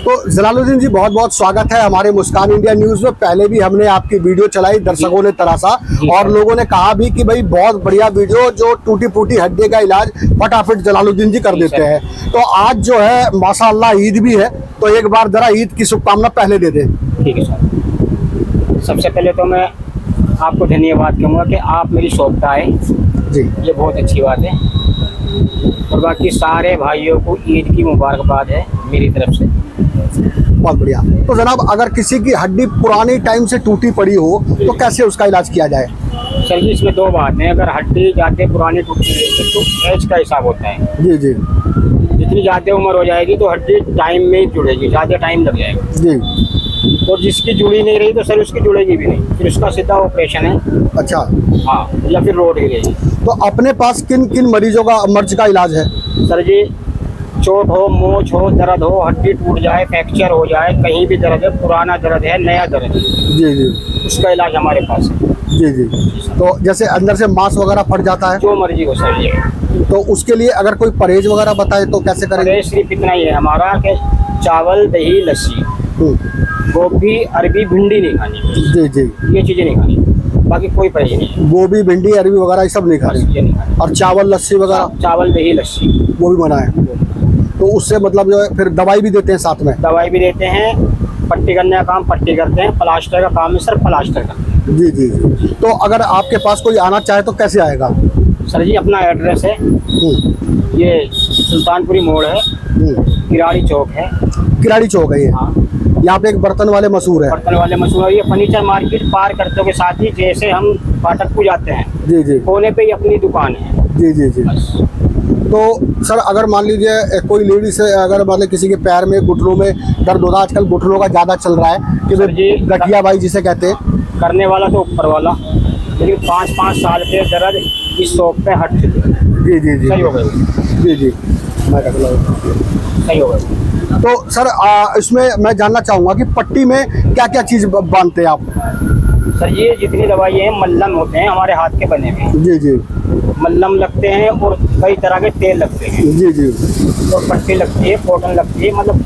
तो जलालुद्दीन जी बहुत बहुत स्वागत है हमारे मुस्कान इंडिया न्यूज में। पहले भी हमने आपकी वीडियो चलाई, दर्शकों ने तरासा और लोगों ने कहा भी कि भाई बहुत बढ़िया वीडियो, जो टूटी फूटी हड्डी का इलाज फटाफट जलालुद्दीन जी कर देते हैं। तो आज जो है माशाअल्लाह ईद भी है, तो एक बार जरा ईद की शुभकामना पहले दे दें। ठीक है सर, सबसे पहले तो मैं आपको धन्यवाद कहूँगा कि आप मेरी शॉप पे आए जी, ये बहुत अच्छी बात है। और बाकी सारे भाइयों को ईद की मुबारकबाद है मेरी तरफ से। बहुत बढ़िया। तो जनाब, अगर किसी की हड्डी पुरानी टाइम से टूटी पड़ी हो तो कैसे उसका इलाज किया जाए? सर जी, इसमें दो बात है। अगर हड्डी जाके पुरानी टूटी है तो एज का हिसाब होता है। जी जी जितनी ज़्यादा उम्र हो जाएगी तो हड्डी टाइम में ही जुड़ेगी, ज़्यादा टाइम लग जाएगा। जी। और जिसकी जुड़ी नहीं रही तो सर उसकी जुड़ेगी भी नहीं, फिर उसका सीधा ऑपरेशन है। अच्छा, हाँ, या फिर रोड गिरेगी। तो अपने पास किन किन मरीजों का मर्ज का इलाज है? सर जी, चोट हो, मोच हो, दर्द हो, हड्डी टूट जाए, फ्रैक्चर हो जाए, कहीं भी दर्द है, पुराना दर्द है, नया दर्द है, जी जी उसका इलाज हमारे पास है। जी जी। तो जैसे अंदर से मांस वगैरह फट जाता है जो मर्जी हो सर जी, तो उसके लिए अगर कोई परहेज वगैरह बताए तो कैसे करेंगे? परहेज सिर्फ इतना ही है हमारा कि चावल, दही, लस्सी, गोभी, अरबी, भिंडी नहीं खानी, जी जी। ये चीज़ें नहीं खानी, बाकी कोई परहेज नहीं है। गोभी, भिंडी, अरबी वगैरह ये सब नहीं बस खाने, ये नहीं खानी। और चावल, लस्सी वगैरह चावल, दही, लस्सी वो भी मना है। तो उससे मतलब जो है फिर दवाई भी देते हैं साथ में? दवाई भी देते हैं, पट्टी करने का काम पट्टी करते हैं, प्लास्टर का काम है सर, प्लास्टर करते हैं। जी जी। तो अगर आपके पास कोई आना चाहे तो कैसे आएगा? सर जी, अपना एड्रेस है, ये सुल्तानपुरी मोड़ है, किराड़ी चौक है। किराड़ी चौक है ये? हाँ, यहाँ पे एक बर्तन वाले मशहूर है। बर्तन वाले मशहूर, ये फर्नीचर मार्केट पार करते के साथ ही जैसे हम फाटकपुर जाते हैं, जी जी कोने पे ही अपनी दुकान है। जी जी जी। बस। तो सर, अगर मान लीजिए कोई लेडीज है, अगर मतलब किसी के पैर में, घुटनों में दर्द होता है, आजकल घुटनों का ज़्यादा चल रहा है कि सर जी, गठिया भाई जिसे कहते हैं, करने वाला तो ऊपर वाला, लेकिन 5-5 साल के दर्द इस शॉप पे हट चुके हैं। जी जी जी सही हो गए। जी जी। मैं रख लूँ। सही हो गए। तो सर इसमें मैं जानना चाहूँगा कि पट्टी में क्या क्या चीज़ बांधते हैं आप? सर ये जितनी दवाई हैं मल्लम होते हैं हमारे हाथ के बने हुए, जी जी मल्लम लगते हैं और कई तरह के तेल लगते हैं, जी जी और पट्टी लगती है, कॉटन लगती है, मतलब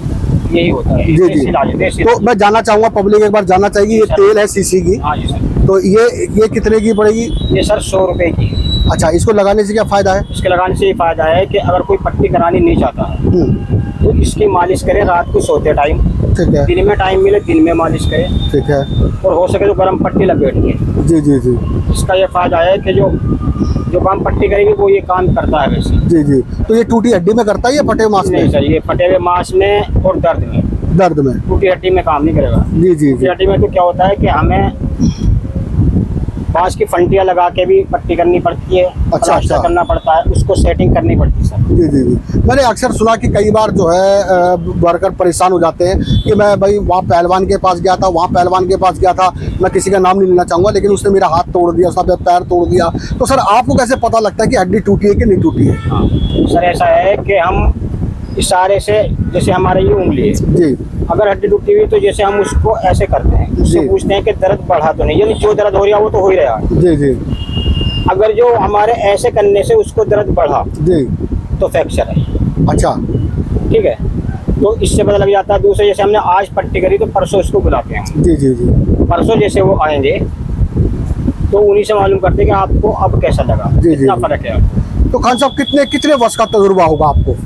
यही होता है। जी जी। देसी इलाज है, देसी तो इलाज। मैं जानना चाहूँगा, पब्लिक एक बार जानना चाहिए, ये तेल है सीसी की, हाँ जी सर, तो ये कितने की पड़ेगी? ये सर 100 रुपए की है। अच्छा, इसको लगाने से क्या फ़ायदा है? इसके लगाने से ये फायदा है कि अगर कोई पट्टी करानी नहीं चाहता है तो इसकी मालिश करे रात को सोते टाइम, ठीक है दिन में टाइम मिले दिन में मालिश करे, ठीक है। और हो सके तो गर्म पट्टी लपेट के। जी जी जी इसका ये फायदा है कि जो काम पट्टी करेगी वो ये काम करता है वैसे। जी जी। तो ये टूटी हड्डी में करता है या फटे मांस नहीं में? सर, ये फटे हुए मांस में और दर्द में, दर्द में? टूटी हड्डी में काम नहीं करेगा। जी जी टूटी जी हड्डी में तो क्या होता है कि हमें बांस की फंटियाँ लगा के भी पट्टी करनी पड़ती है, प्लास्टर अच्छा। करना पड़ता है, उसको सेटिंग करनी पड़ती है सर। जी जी जी। मैंने अक्सर सुना कि कई बार जो है वर्कर परेशान हो जाते हैं कि मैं भाई वहाँ पहलवान के पास गया था, वहाँ पहलवान के पास गया था, मैं किसी का नाम नहीं लेना चाहूँगा, लेकिन उसने मेरा हाथ तोड़ दिया, उसका पैर तोड़ दिया। तो सर आपको कैसे पता लगता है कि हड्डी टूटी है कि नहीं टूटी है? हाँ सर, ऐसा है कि हम इशारे से, जैसे हमारे ये उंगली है, जी अगर हड्डी टूटी हुई तो जैसे हम उसको ऐसे करते हैं, उससे जी। पूछते हैं कि दर्द बढ़ा तो नहीं, यानी जो दर्द हो रहा है वो तो हो ही रहा है। जी जी अगर जो हमारे ऐसे करने से उसको दर्द बढ़ा जी। तो फ्रैक्चर है। अच्छा, ठीक है, तो इससे पता लग जाता है। दूसरे जैसे हमने आज पट्टी करी तो परसों इसको बुलाते हैं, जी जी जी परसों जैसे वो आएंगे तो उन्हीं से मालूम करते हैं कि आपको अब कैसा लगा, जी, कितना जी। फर्क है आपको। तो खान साहब, कितने वर्ष का तजुर्बा होगा आपको?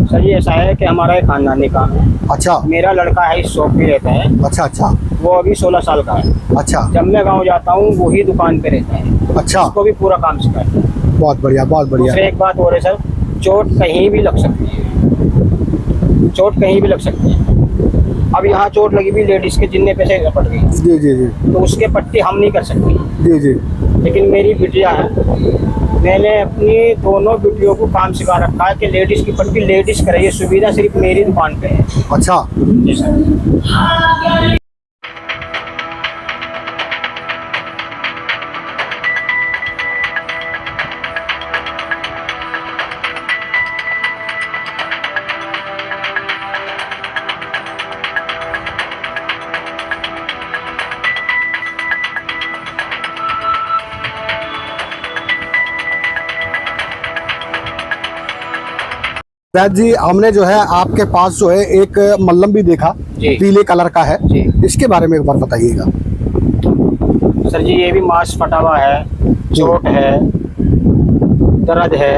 सर ये ऐसा है कि हमारा एक खानदानी काम है। अच्छा मेरा लड़का है इस शॉप पे रहता है, अच्छा अच्छा वो अभी 16 साल का है। अच्छा जब मैं गाँव जाता हूँ वही दुकान पे रहता है, अच्छा। उसको भी पूरा काम सिखाता है। बहुत बढ़िया, बहुत बढ़िया। दूसरे एक बात और है सर, चोट कहीं भी लग सकती है, चोट कहीं भी लग सकती है। अब यहाँ चोट लगी भी लेडीज के जिन्ने पे से पड़ गई, जी जी जी तो उसके पट्टी हम नहीं कर सकते, जी जी लेकिन मेरी बिटिया है, मैंने अपनी दोनों बिटियों को काम सिखा रखा है कि लेडीज की पट्टी लेडीज करे, ये सुविधा सिर्फ मेरी दुकान पे है। अच्छा। जी सर। वैद जी, हमने जो है आपके पास जो है एक मल्लम भी देखा, जी। पीले कलर का है जी। इसके बारे में एक बार बताइएगा। सर जी ये भी मांस फटा हुआ है, चोट है, दर्द है,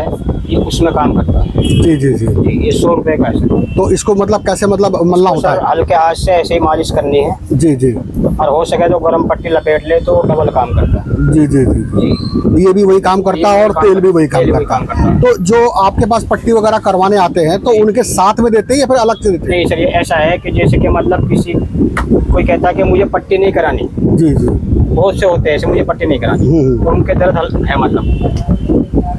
ये उसमें काम करता है। जी जी जी। जी, ये 100 रुपए का है सर। तो इसको मतलब कैसे मतलब मलना होता सर है? हल्के हाथ से ऐसे ही मालिश करनी है, जी जी और हो सके तो गर्म पट्टी लपेट ले तो डबल काम करता है। जी जी जी जी, ये भी वही काम करता है और तेल भी वही काम करता है। है। तो जो आपके पास पट्टी वगैरह करवाने आते हैं तो उनके साथ में देते हैं या फिर अलग से देते हैं? नहीं सर, ये ऐसा है कि जैसे कि मतलब किसी कोई कहता है कि मुझे पट्टी नहीं करानी, जी जी। बहुत से होते हैं ऐसे मुझे पट्टी नहीं करानी, तो उनके दर्द है मतलब,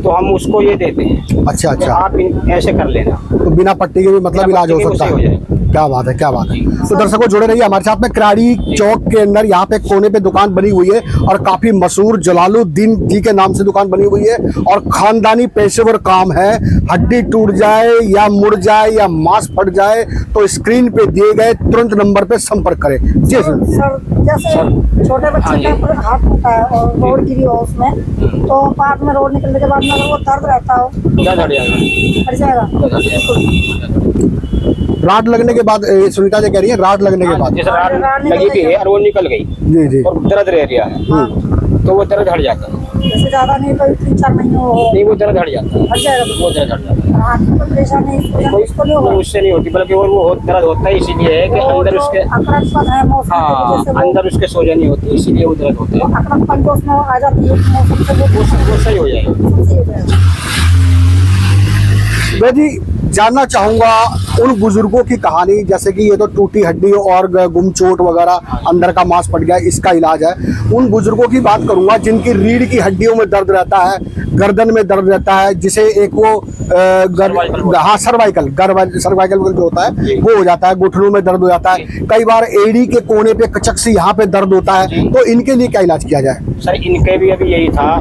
तो हम उसको ये देते हैं अच्छा कि अच्छा। आप ऐसे कर लेना, तो बिना पट्टी के भी मतलब बिना इलाज हो पट्टी के सकता भी सही हो है। जाएगा। क्या बात है, क्या बात है। जी। तो दर्शकों जुड़े रहिए हमारे साथ में। कराड़ी चौक के अंदर यहाँ पे कोने पे दुकान बनी हुई है और काफी मशहूर जलालुद्दीन जी के नाम से दुकान बनी हुई है और खानदानी पेशेवर काम है। हड्डी टूट जाए या मुड़ जाए या मांस फट जाए तो स्क्रीन पे दिए गए तुरंत नंबर पे संपर्क करें। जी सर। सर जैसे छोटे हाँ बच्चे जी। का हाथ टूटा है और रोड गिरी हो उसमें, तो बाद में रोड निकलने के बाद में अगर वो दर्द रहता हो क्या हट जाएगा? हट जाएगा। क्या हट जाएगा? राड लगने के बाद सुनीता जी कह रही है राड लगने के बाद। जैसे राड लगी भी है और वो निकल गई जी जी। और दर्द रह गया है, तो वो दर्द हट जाता है। जैसे ज्यादा नहीं तो 3-4 महीने हो नहीं, वो दर्द हट जाता है, हट जाएगा। वो दर्द हट जाता है। हाथ में परेशानी इसको नहीं होगा। उससे नहीं होती, बल्कि वो दर्द होता है इसीलिए है कि अंदर उसके, अकड़पन है मौसम की हाँ वजह से, वो अंदर उसके सोजा नहीं होती, इसीलिए वो दर्द होते हैं। अकड़पन तो उसमें आ जाती है मौसम से, वो सही हो जाएगा। सही हो जाएगा। मैं जी जानना चाहूंगा उन बुजुर्गों की कहानी, जैसे कि ये तो टूटी हड्डी और गुम चोट वगैरह अंदर का मांस फट गया इसका इलाज है। उन बुजुर्गों की बात करूंगा जिनकी रीढ़ की हड्डियों में दर्द रहता है, गर्दन में दर्द रहता है, जिसे एक वो हाँ सर्वाइकल जो होता है वो हो जाता है, घुटनों में दर्द हो जाता है, कई बार एड़ी के कोने पे कचक से यहाँ पे दर्द होता है। तो इनके लिए क्या इलाज किया जाए? सर इनके भी अभी यही था,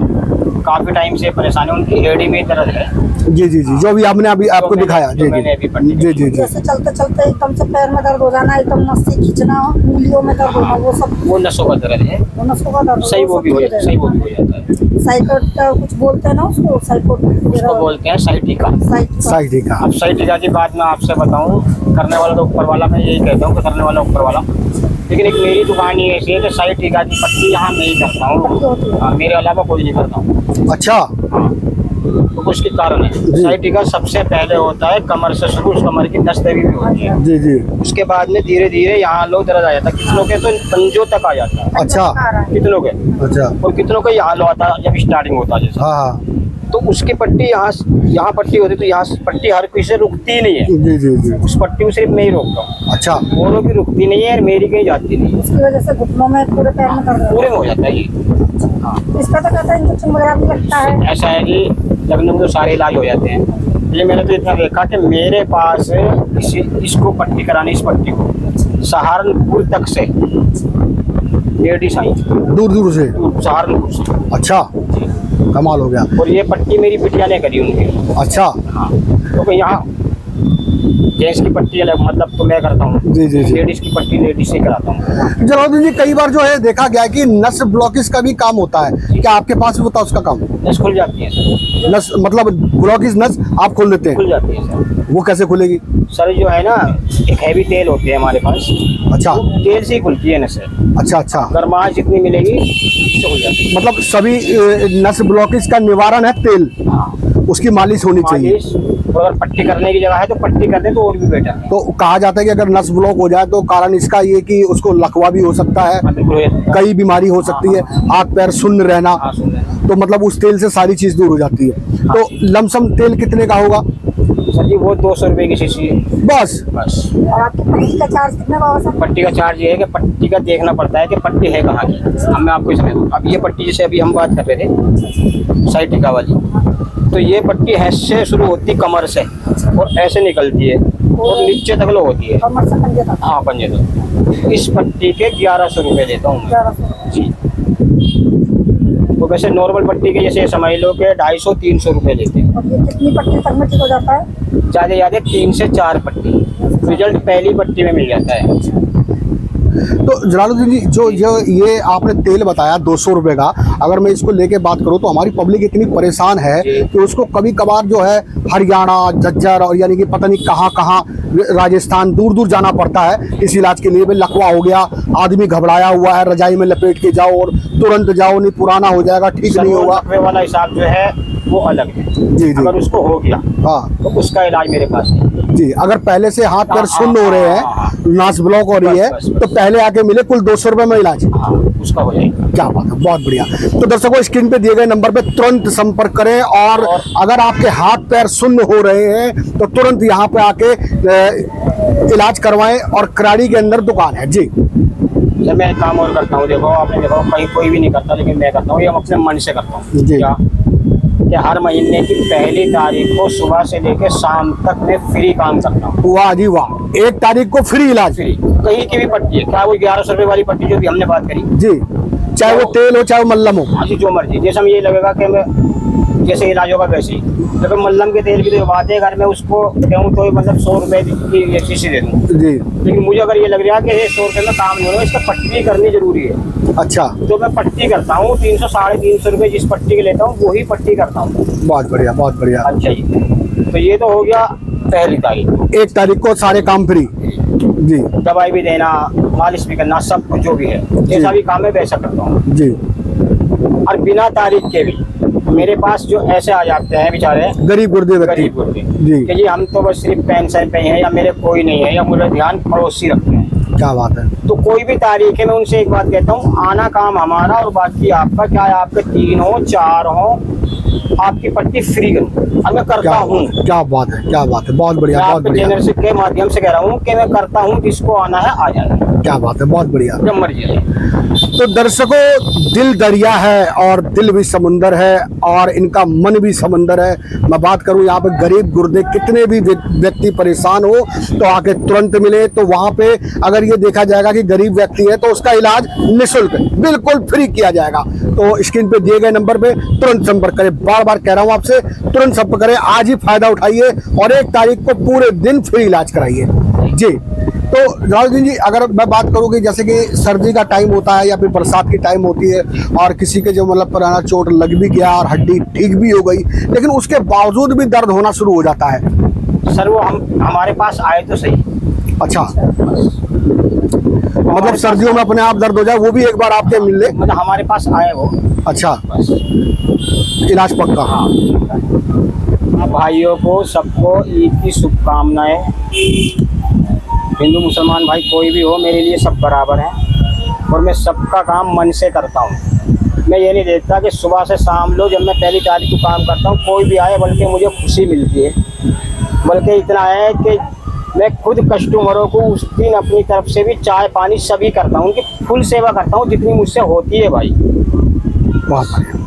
काफी टाइम से परेशानी, उनकी एड़ी में दर्द है। जी जी जी, जो भी आपने अभी आपको दिखाया। जी मैंने अभी पट्टी जी जी जी। जैसे चलते चलते एकदम से पैर में दर्द हो जाना, एकदम नस खींचना, उंगलियों में दर्द होना, वो सब वो नसों का दर्द है, वो नसों का दर्द सही वो भी हो जाता है, सही वो भी हो जाता है। साइकोट कुछ बोलते हैं ना उसको, साइकोट उसको बोलते हैं साइटिका। साइड का। अब साइटिका की बात मैं आपसे बताऊं, करने वाला तो ऊपर वाला, मैं यही कहता हूँ कि करने वाला ऊपर वाला, लेकिन एक मेरी दुकान ही ऐसी है कि साइटिका की पट्टी यहाँ नहीं करता हूँ। हाँ, मेरे अलावा कोई नहीं करता हूँ। अच्छा। हाँ, तो उसके कारण है। साइटिका सबसे पहले होता है कमर से शुरू, उस कमर की नसदेवी भी होती है। जी जी। उसके बाद में धीरे धीरे यहाँ लोग दर्द आ जाता है, कितनों के तो पंजों तक आ जाता है, अच्छा कितनों के, अच्छा। और कितनों का यहाँ होता है जब स्टार्टिंग होता है जैसे। हाँ हाँ। तो उसकी पट्टी यहाँ पट्टी होती है, तो यहाँ पट्टी हर किसी से रुकती नहीं है। जी जी जी। उस पट्टी को सिर्फ मैं ही रोकता हूँ, अच्छा। औरों की रुकती नहीं है और मेरी कहीं जाती नहीं है, उसकी वजह से घुटनों में पूरे पैर में दर्द पूरे में हो जाता है ये। हाँ, इसका तो कहता है इंजेक्शन वगैरह भी लगता है। ऐसा है कि लगने में तो सारे इलाज हो जाते हैं। ये मैंने तो इतना देखा कि मेरे पास इसको पट्टी करानी, इस पट्टी को सहारनपुर तक से लेडीज आई, दूर दूर से। सहारनपुर से। अच्छा, कमाल हो गया। और ये पट्टी मेरी बिटिया ने करी उनकी। अच्छा। हाँ, तो यहाँ जेंट्स की पट्टी अलग, मतलब तो मैं करता हूँ, जी जी जी। लेडीज की पट्टी लेडीज से कराता हूँ। जलालुद्दीन जी, कई बार जो है देखा गया है कि नस ब्लॉकेज का भी काम होता है, क्या आपके पास भी होता है उसका काम? नस खुल जाती है सर, नस मतलब ब्लॉकेज नस आप खोल देते हैं? खुल जाती है सर। वो कैसे खुलेगी? सर जो है ना, एक हैवी तेल होती है हमारे पास, अच्छा वो तेल से ही खुलती है नसें। अच्छा अच्छा। गर्माहट जितनी मिलेगी उससे खुल जाती है। मतलब सभी नस ब्लॉकेज का निवारण है तेल, हाँ, उसकी मालिश होनी चाहिए। मालिश, और अगर पट्टी करने की जगह है तो पट्टी कर दें तो और भी बेटर है। तो कहा जाता है कि अगर नस ब्लॉक हो जाए तो कारण इसका ये कि उसको लकवा भी हो सकता है, हाँ, बिल्कुल हो जाता है। कई बीमारी हो सकती है, हाथ पैर सुन्न रहना, हाँ, सुन रहे हैं। तो मतलब उस तेल से सारी चीज दूर हो जाती है। तो लमसम तेल कितने का होगा? सर जी वो 200 रुपये की शीशी है बस। बस। और आपकी पट्टी का चार्ज कितने का होगा सर? पट्टी का चार्ज ये है कि पट्टी का देखना पड़ता है कि पट्टी है कहाँ की। अब मैं आपको इसमें, अब ये पट्टी जैसे अभी हम बात कर रहे थे साइटिका वाली, तो ये पट्टी हैश से शुरू होती है कमर से और ऐसे निकलती है और नीचे तक लो होती है। कमर से पंजे तक हाँ, पंजे तक। इस पट्टी के 1100 रुपये देता हूँ मैं 1100। जी। तो वैसे नॉर्मल पट्टी के जैसे समझ लो कि 250-300 रुपये लेते हैं। और ये कितनी पट्टी तक में ठीक हो जाता है? ज़्यादा 3 से 4 पट्टी, रिजल्ट पहली पट्टी में मिल जाता है। तो जलालुद्दीन जी, जो ये आपने तेल बताया 200 रुपये का, अगर मैं इसको लेके बात करूँ तो हमारी पब्लिक इतनी परेशान है कि उसको कभी कभार जो है हरियाणा, झज्जर और यानी कि पता नहीं कहाँ कहाँ, राजस्थान, दूर दूर जाना पड़ता है इस इलाज के लिए। भाई लकवा हो गया, आदमी घबराया हुआ है, रजाई में लपेट के जाओ और तुरंत जाओ, नहीं पुराना हो जाएगा, ठीक नहीं होगा। लकवे वाला हिसाब जो है वो अलग है। जी। अगर उसको हो गया हाँ तो उसका इलाज मेरे पास है जी। अगर पहले से हाथ पैर सुन्न हो रहे हैं, नास ब्लॉक हो रही है, तो पहले आके मिले, कुल 200 रुपये में इलाज। हाँ, उसका हो जाएगा। क्या बात है, बहुत बढ़िया। तो दर्शकों, स्क्रीन पे दिए गए नंबर पे तुरंत संपर्क करें और अगर आपके हाथ पैर सुन्न हो रहे हैं तो तुरंत यहाँ पे आके इलाज करवाएं। और कराड़ी के अंदर दुकान है जी। जब मैं एक काम और करता हूँ, देखो आपने देखो कहीं कोई भी नहीं करता, लेकिन मैं करता हूँ, ये हम अपने मन से करता हूँ। जी। क्या कि हर महीने की पहली तारीख को सुबह से लेकर शाम तक मैं फ्री काम करता हूँ। वाह जी वाह, 1 तारीख को फ्री इलाज। फ्री, कहीं की भी पट्टी है, क्या वो 1100 रुपये वाली पट्टी जो भी हमने बात करी जी, चाहे वो तेल हो चाहे वो मल्लम हो। हाँ जी, जो मर्जी। जैसे हम ये लगेगा कि मैं जैसे इलाज होगा वैसे ही, लेकिन मल्लम के तेल की तो बात है, अगर मैं उसको कहूँ तो मतलब 100 रुपये की शीशी दे दूँ जी। लेकिन मुझे अगर ये लग रहा है कि ये 100 रुपये में काम नहीं हो रहा, इसका पट्टी करनी जरूरी है। अच्छा, तो मैं पट्टी करता हूँ 300 साढ़े 300 रुपये जिस पट्टी के लेता हूँ वही पट्टी करता हूँ। बहुत बढ़िया, बहुत बढ़िया। अच्छा जी, तो ये तो हो गया पहली तारीख। 1 तारीख को सारे काम फ्री जी। दवाई भी देना, मालिश भी करना, सब कुछ जो भी है, जैसा भी काम है वैसा करता हूँ जी। और बिना तारीख के भी मेरे पास जो ऐसे आ जाते हैं बेचारे गरीब गुर्दे व्यक्ति गरीब गुर्दे जी। कि जी हम तो बस सिर्फ पेंशन पे हैं या मेरे कोई नहीं है या मुझे ध्यान पड़ोसी रखते हैं, क्या बात है। तो कोई भी तारीख है मैं उनसे एक बात कहता हूँ, आना काम हमारा और बाकी आपका। क्या है, आपके 3 हो 4 हो, आपकी पट्टी फ्री करूँ और मैं करता हूँ। क्या बात है, क्या बात है, बहुत बढ़िया, मैं बहुत आपके बढ़िया। चैनल से के माध्यम से कह रहा हूँ कि मैं करता हूँ, जिसको आना है आ जाए। क्या बात है, बहुत बढ़िया। जब मर्जी है। तो दर्शकों, दिल दरिया है और दिल भी समुंदर है और इनका मन भी समंदर है। मैं बात करूं यहाँ पे गरीब गुर्दे कितने भी व्यक्ति परेशान हो तो आके तुरंत मिले। तो वहाँ पे अगर ये देखा जाएगा कि गरीब व्यक्ति है तो उसका इलाज निःशुल्क बिल्कुल फ्री किया जाएगा। तो स्क्रीन पे दिए गए नंबर पे तुरंत संपर्क करें। बार बार कह रहा हूँ आपसे, तुरंत संपर्क करें, आज ही फायदा उठाइए और 1 तारीख को पूरे दिन फ्री इलाज कराइए जी। तो जलालुद्दीन जी, अगर मैं बात करूँ कि जैसे कि सर्दी का टाइम होता है या फिर बरसात की टाइम होती है और किसी के जो मतलब पुराना चोट लग भी गया और हड्डी ठीक भी हो गई, लेकिन उसके बावजूद भी दर्द होना शुरू हो जाता है। सर वो हमारे पास आए तो सही। अच्छा, मतलब सर्दियों में अपने आप दर्द हो जाए, वो भी एक बार आपके मिल ले। मतलब हमारे पास आए वो। अच्छा, बस। इलाज पक्का। हाँ, भाइयों को सबको ईद की शुभकामनाएं। हिंदू मुसलमान भाई कोई भी हो, मेरे लिए सब बराबर हैं और मैं सबका काम मन से करता हूँ। मैं ये नहीं देखता कि सुबह से शाम लो, जब मैं पहली तारीख को काम करता हूँ कोई भी आए, बल्कि मुझे खुशी मिलती है। बल्कि इतना है कि मैं खुद कस्टमरों को उस दिन अपनी तरफ से भी चाय पानी सभी करता हूँ, उनकी फुल सेवा करता हूँ जितनी मुझसे होती है भाई। बहुत बढ़िया।